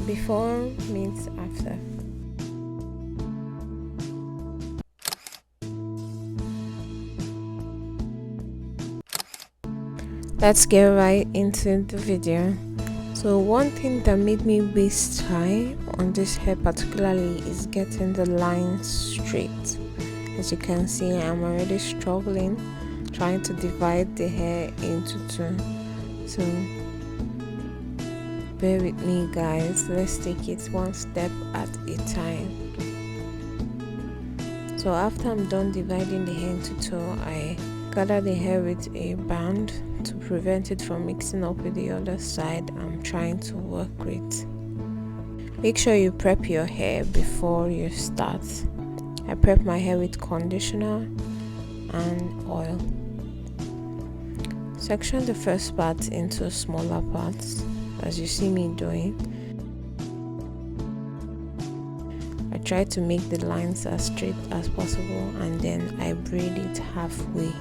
Before means after. Let's get right into the video. So one thing that made me waste time on this hair particularly is getting the lines straight. As you can see, I'm already struggling trying to divide the hair into two. So bear with me guys, let's take it one step at a time. So after I'm done dividing the hair into two, I gather the hair with a band to prevent it from mixing up with the other side I'm trying to work with. Make sure you prep your hair before you start. I prep my hair with conditioner and oil. Section the first part into smaller parts as you see me doing. I try to make the lines as straight as possible and then I braid it halfway.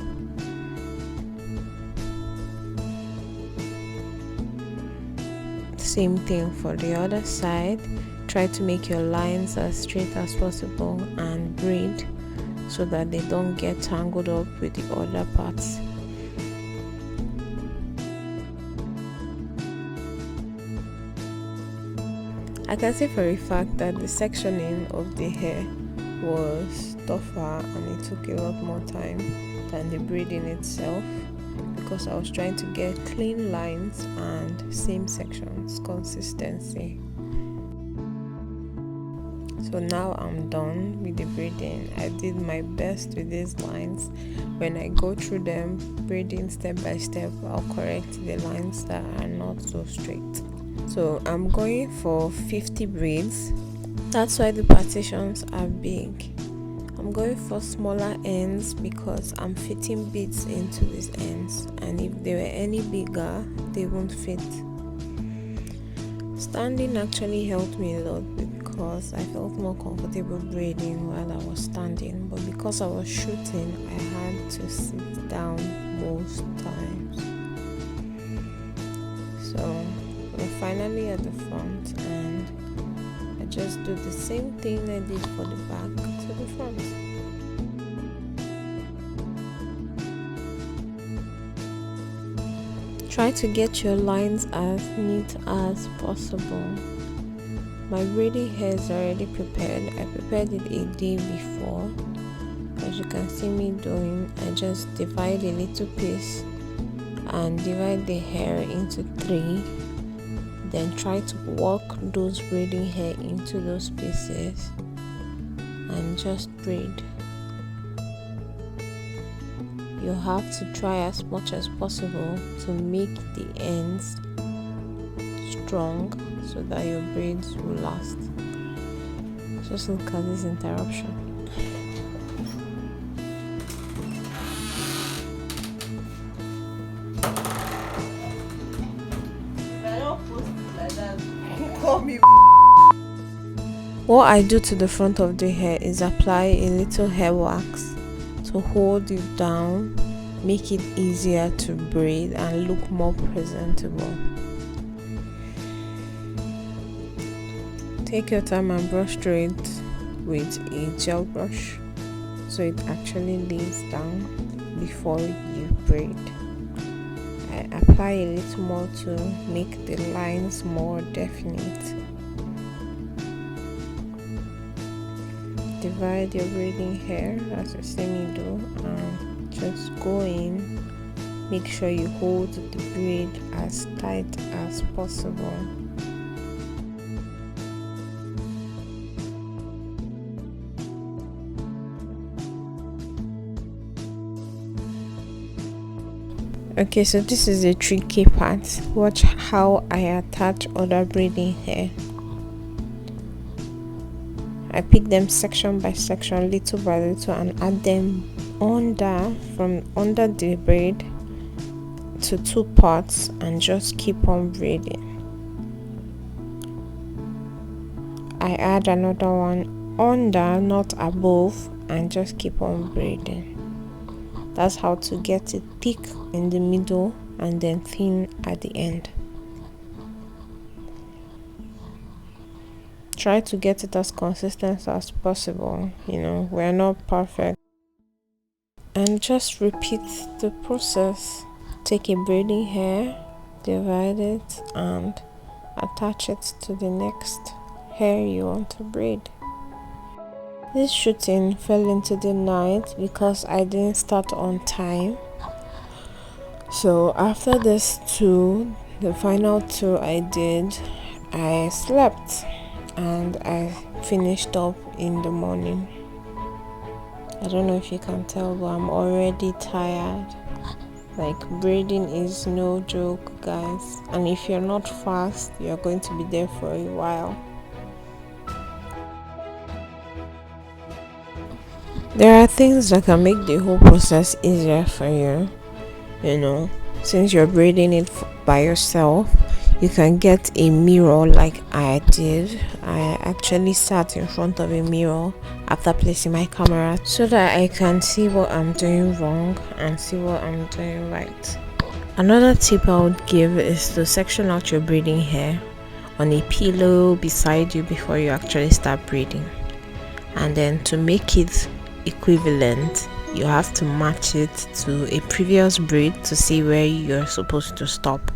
Same thing for the other side. Try to make your lines as straight as possible and braid so that they don't get tangled up with the other parts. I can say for a fact that the sectioning of the hair was tougher and it took a lot more time than the braiding itself, because I was trying to get clean lines and same sections consistency. So now I'm done with the braiding. I did my best with these lines. When I go through them braiding step by step, I'll correct the lines that are not so straight. So I'm going for 50 braids. That's why the partitions are big. I'm going for smaller ends because I'm fitting beads into these ends, and if they were any bigger they won't fit. Standing actually helped me a lot because I felt more comfortable braiding while I was standing, but because I was shooting I had to sit down most times. So we're finally at the front and I just do the same thing I did for the back to the front. Try to get your lines as neat as possible. My braiding hair is already prepared. I prepared it a day before. As you can see me doing, I just divide a little piece and divide the hair into three. Then try to work those braiding hair into those pieces and just braid. You have to try as much as possible to make the ends strong so that your braids will last. Just look at this interruption. What I do to the front of the hair is apply a little hair wax to hold it down, make it easier to braid and look more presentable. Take your time and brush through it with a gel brush so it actually lays down before you braid. I apply a little more to make the lines more definite. Divide your braiding hair as you see me do and just go in. Make sure you hold the braid as tight as possible. Okay, so this is the tricky part. Watch how I attach other braiding hair. I pick them section by section, little by little, and add them from under the braid to two parts and just keep on braiding. I add another one under, not above, and just keep on braiding. That's how to get it thick in the middle and then thin at the end. Try to get it as consistent as possible. We're not perfect. And just repeat the process. Take a braiding hair, divide it, and attach it to the next hair you want to braid. This shooting fell into the night because I didn't start on time. So after this two, the final two I did, I slept and I finished up in the morning. I don't know if you can tell, but I'm already tired. Like, braiding is no joke, guys, and if you're not fast, you're going to be there for a while. There are things that can make the whole process easier for you. Since you're braiding it by yourself, you can get a mirror like I did. I actually sat in front of a mirror after placing my camera so that I can see what I'm doing wrong and see what I'm doing right. Another tip I would give is to section out your braiding hair on a pillow beside you before you actually start braiding. And then to make it equivalent, you have to match it to a previous braid to see where you're supposed to stop.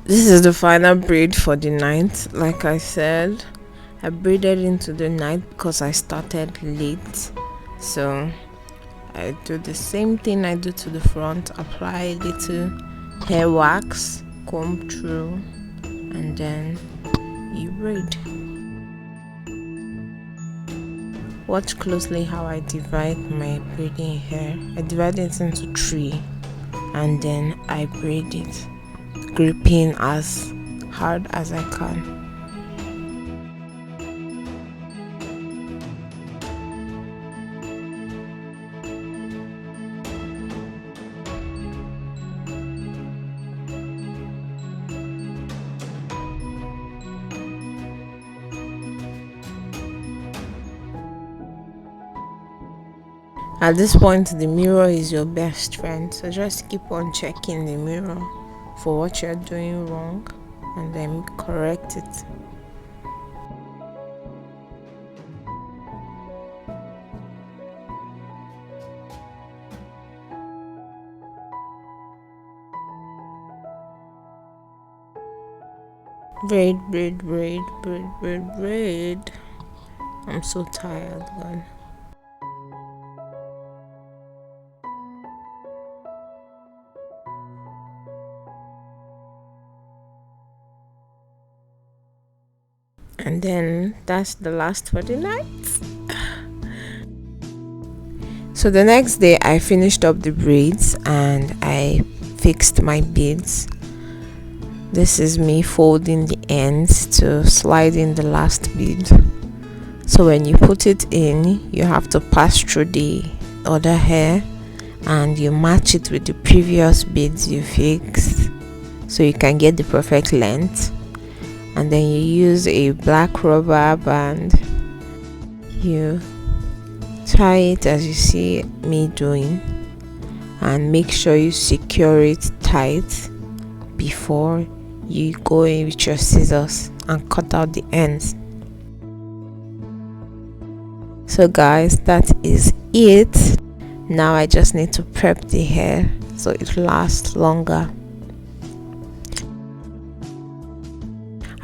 This is the final braid for the night. Like I said, I braided into the night because I started late. So I do the same thing I do to the front. Apply a little hair wax, comb through, and then you braid. Watch closely how I divide my braiding hair. I divide it into 3 and then I braid it, gripping as hard as I can. At this point, the mirror is your best friend, so just keep on checking the mirror for what you're doing wrong and then correct it. Braid, braid, braid, braid, braid, braid. I'm so tired, God. And then that's the last for the night. So the next day I finished up the braids and I fixed my beads. This is me folding the ends to slide in the last bead. So when you put it in, you have to pass through the other hair and you match it with the previous beads you fixed so you can get the perfect length. And then you use a black rubber band, you tie it as you see me doing, and make sure you secure it tight before you go in with your scissors and cut out the ends. So guys, that is it. Now I just need to prep the hair so it lasts longer.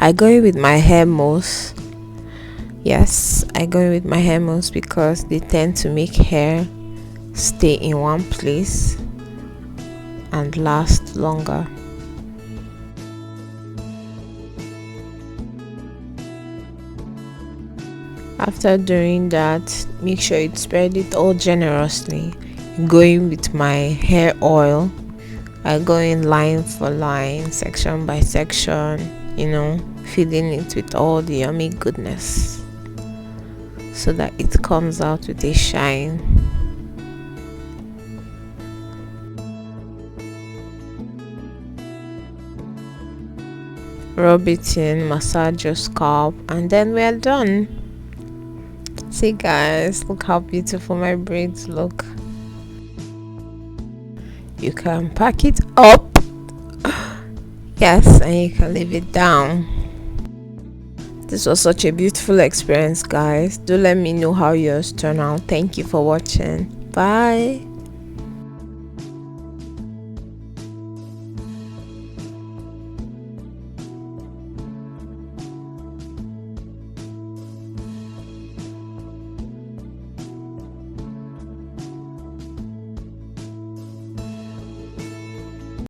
I go in with my hair mousse. Yes, I go in with my hair mousse because they tend to make hair stay in one place and last longer. After doing that, make sure you spread it all generously. Going with my hair oil, I go in line for line, section by section, filling it with all the yummy goodness so that it comes out with a shine. Rub it in, massage your scalp, and then we're done. See guys, look how beautiful my braids look. You can pack it up Yes, and you can leave it down. This was such a beautiful experience, guys. Do let me know how yours turn out. Thank you for watching. Bye.